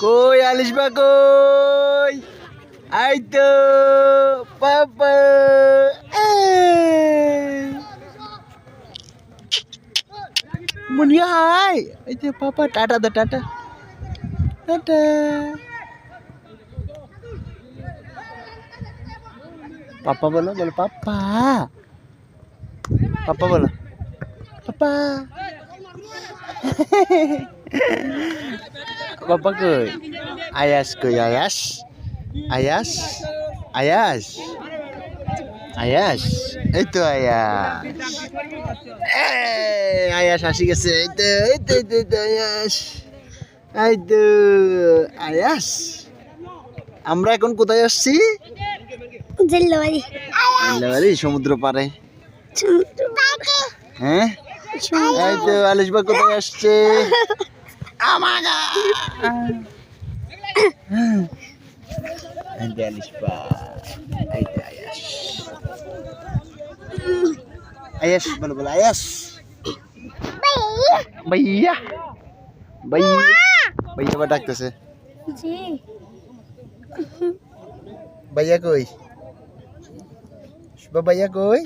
কই আলিশবা কই? এই তো পাপা। মুনিয়া হাই। এই তো পাপা, টাটা দে, টাটা টাটা। পাপা বলো, বলো পাপা, পাপা বলো পাপা। পাপা কই? আয়াস কই? আয়াস, আয়াস, আয়াস, আয়াস। এই তো আয়াস, আয়াস আসি গেছে। এই তো, এই তো, এই তো, এই তো আয়াস, এই তো আয়াস। আমরা এখন কোথায় আসছি? জেল্লাবাড়ি, সমুদ্র পাড়ে। হ্যাঁ, এই তো আলিশবা কোথায় আসছে? আমাগা আলিশবা, এই তো আয়াস, আয়াস বলো, বলো আয়াস। ভাইয়া, ভাইয়া, ভাইয়া বা ডাকতেছে। ভাইয়া কই? ভাইয়া কই?